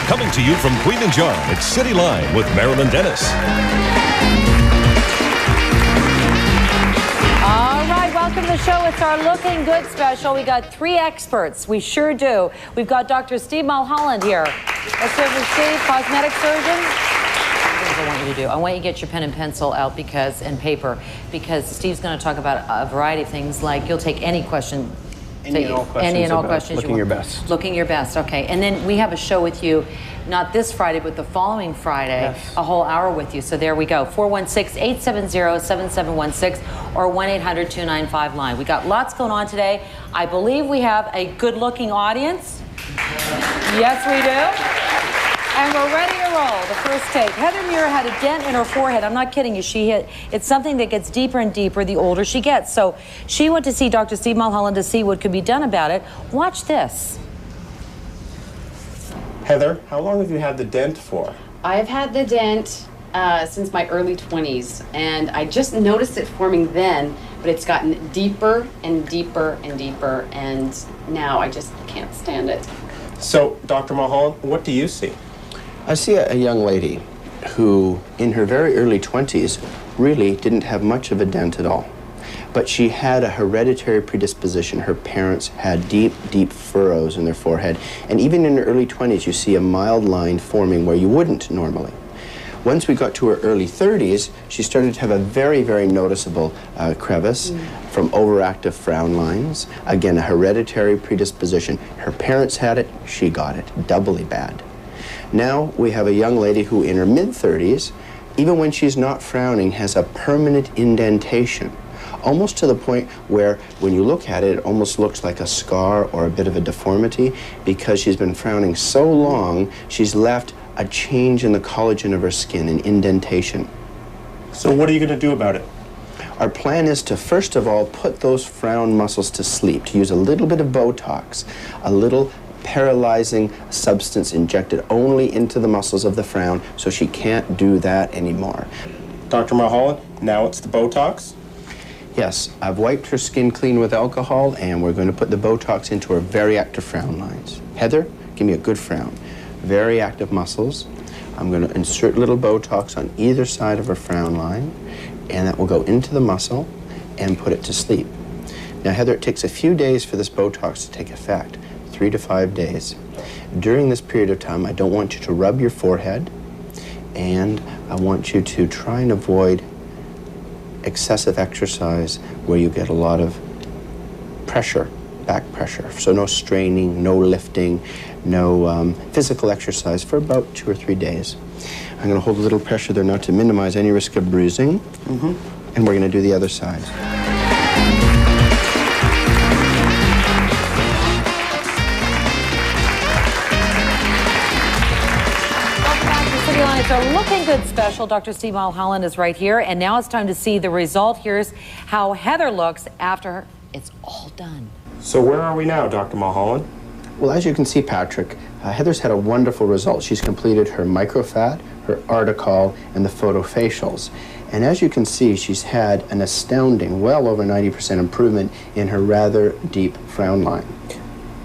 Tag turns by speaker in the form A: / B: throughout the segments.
A: Coming to you from Queen and John, it's Cityline with Marilyn Dennis.
B: All right, welcome to the show. It's our Looking Good special. We got 3 experts. We sure do. We've got Dr. Steve Mulholland here. Let's hear from Steve, cosmetic surgeon. Here's what I want you to do. I want you to get your pen and pencil out and paper, because Steve's going to talk about a variety of things, like you'll take any question.
C: Any and all questions.
B: Looking your best. Looking your best, okay. And then we have a show with you, not this Friday, but the following Friday, yes. A whole hour with you. So there we go. 416-870-7716 or 1-800-295-LINE. We got lots going on today. I believe we have a good-looking audience. Yes, we do. And we're ready to roll. The first take. Heather Muir had a dent in her forehead. I'm not kidding you. It's something that gets deeper and deeper the older she gets. So she went to see Dr. Steve Mulholland to see what could be done about it. Watch this.
C: Heather, how long have you had the dent for?
D: I've had the dent since my early 20s, and I just noticed it forming then, but it's gotten deeper and deeper and deeper, and now I just can't stand it.
C: So, Dr. Mulholland, what do you see?
E: I see a young lady who, in her very early 20s, really didn't have much of a dent at all. But she had a hereditary predisposition. Her parents had deep, deep furrows in their forehead. And even in her early 20s, you see a mild line forming where you wouldn't normally. Once we got to her early 30s, she started to have a very, very noticeable crevice from overactive frown lines. Again, a hereditary predisposition. Her parents had it, she got it, doubly bad. Now we have a young lady who in her mid-30s, even when she's not frowning, has a permanent indentation, almost to the point where when you look at it, it almost looks like a scar or a bit of a deformity, because she's been frowning so long, she's left a change in the collagen of her skin, an indentation.
C: So what are you going to do about it?
E: Our plan is to, first of all, put those frown muscles to sleep, to use a little bit of Botox, a little paralyzing substance injected only into the muscles of the frown, so she can't do that anymore.
C: Dr. Mulholland, now it's the Botox?
E: Yes, I've wiped her skin clean with alcohol, and we're going to put the Botox into her very active frown lines. Heather, give me a good frown. Very active muscles. I'm going to insert little Botox on either side of her frown line, and that will go into the muscle and put it to sleep. Now, Heather, it takes a few days for this Botox to take effect, 3 to 5 days. During this period of time, I don't want you to rub your forehead, and I want you to try and avoid excessive exercise where you get a lot of pressure, back pressure. So no straining, no lifting, no physical exercise for about 2 or 3 days. I'm going to hold a little pressure there now to minimize any risk of bruising, and we're going to do the other side.
B: It's our Looking Good special. Dr. Steve Mulholland is right here, and now it's time to see the result. Here's how Heather looks after it's all done.
C: So where are we now, Dr. Mulholland?
E: Well, as you can see, Patrick, Heather's had a wonderful result. She's completed her microfat, her articol, and the photofacials. And as you can see, she's had an astounding, well over 90% improvement in her rather deep frown line.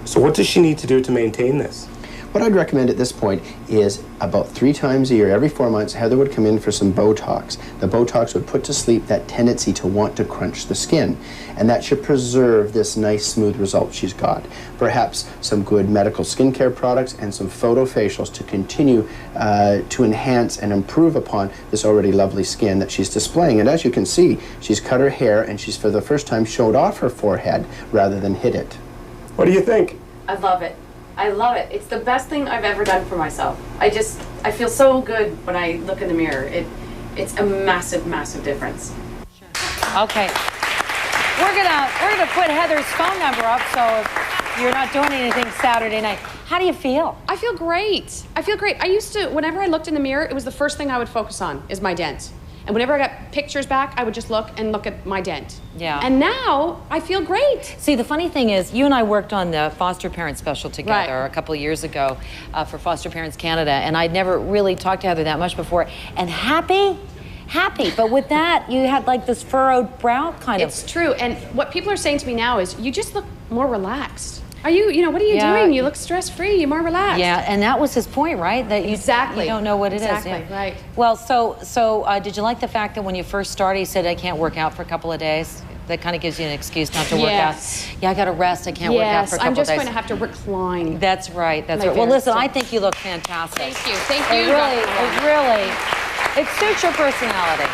C: So what does she need to do to maintain this?
E: What I'd recommend at this point is about 3 times a year, every 4 months, Heather would come in for some Botox. The Botox would put to sleep that tendency to want to crunch the skin, and that should preserve this nice, smooth result she's got. Perhaps some good medical skincare products and some photofacials to continue to enhance and improve upon this already lovely skin that she's displaying. And as you can see, she's cut her hair, and she's for the first time showed off her forehead rather than hid it.
C: What do you think?
D: I love it. I love it. It's the best thing I've ever done for myself. I feel so good when I look in the mirror. It's a massive, massive difference.
B: Sure. Okay. We're gonna put Heather's phone number up, so if you're not doing anything Saturday night. How do you feel?
F: I feel great. I feel great. I used to, whenever I looked in the mirror, it was the first thing I would focus on, is my dent. And whenever I got pictures back, I would just look at my dent.
B: Yeah.
F: And now I feel great.
B: See, the funny thing is, you and I worked on the foster parent special together a couple of years ago for Foster Parents Canada, and I'd never really talked to Heather that much before. And happy, but with that, you had like this furrowed brow kind of.
F: It's true, and what people are saying to me now is, you just look more relaxed. Are you, what are you
B: Yeah.
F: doing? You look stress-free. You're more relaxed.
B: Yeah, and that was his point, right? That you,
F: Exactly.
B: you don't know what it is.
F: Exactly,
B: Yeah.
F: right.
B: Well, did you like the fact that when you first started, he said, I can't work out for a couple of days? That kind of gives you an excuse not to work out.
F: Yes.
B: Yeah, I got to rest. I can't work out for a couple
F: I'm just
B: of days.
F: going to have to recline.
B: That's right. That's
F: Like
B: right. Well,
F: this,
B: listen,
F: so-
B: I think you look fantastic.
F: Thank you. Thank you.
B: It really, it suits your personality.